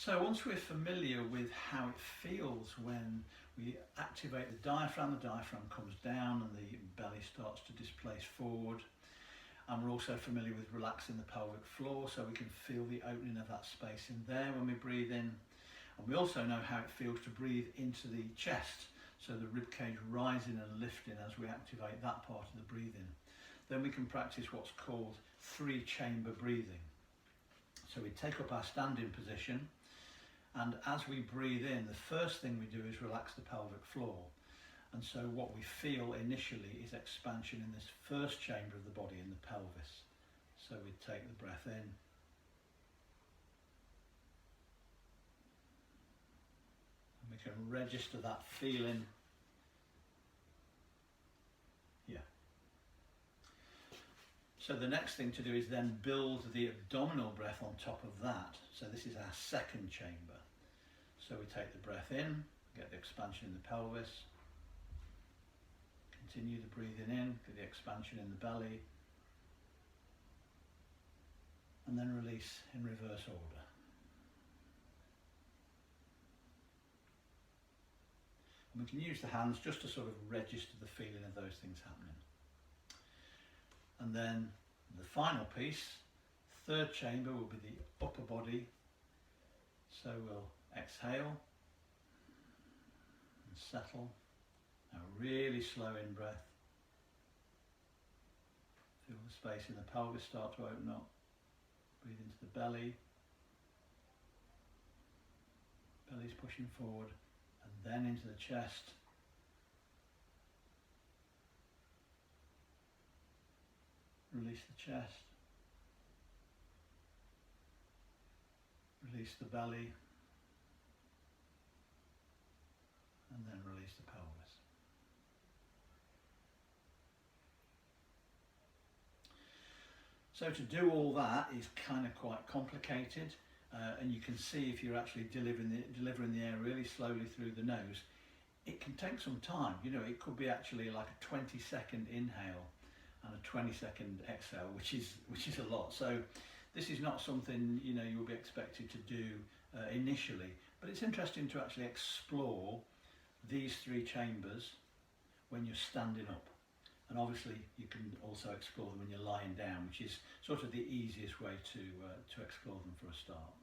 So once we're familiar with how it feels when we activate the diaphragm comes down and the belly starts to displace forward. And we're also familiar with relaxing the pelvic floor, so we can feel the opening of that space in there when we breathe in. And we also know how it feels to breathe into the chest, so the rib cage rising and lifting as we activate that part of the breathing. Then we can practice what's called 3-chamber breathing. So we take up our standing position, and as we breathe in, the first thing we do is relax the pelvic floor. And so what we feel initially is expansion in this first chamber of the body, in the pelvis. So we take the breath in. And we can register that feeling. Yeah. So the next thing to do is then build the abdominal breath on top of that. So this is our second chamber. So we take the breath in, get the expansion in the pelvis. Continue the breathing in, get the expansion in the belly, and then release in reverse order. And we can use the hands just to sort of register the feeling of those things happening. And then the final piece, third chamber, will be the upper body. So we'll exhale and settle. Now really slow in breath. Feel the space in the pelvis start to open up. Breathe into the belly. Belly's pushing forward, and then into the chest. Release the chest. Release the belly. And then release the pelvis. So to do all that is kind of quite complicated, and you can see if you're actually delivering the air really slowly through the nose, it can take some time. You know, it could be actually like a 20-second inhale and a 20-second exhale, which is a lot. So this is not something, you know, you'll be expected to do initially, but it's interesting to actually explore these 3 chambers when you're standing up. And obviously you can also explore them when you're lying down, which is sort of the easiest way to explore them for a start.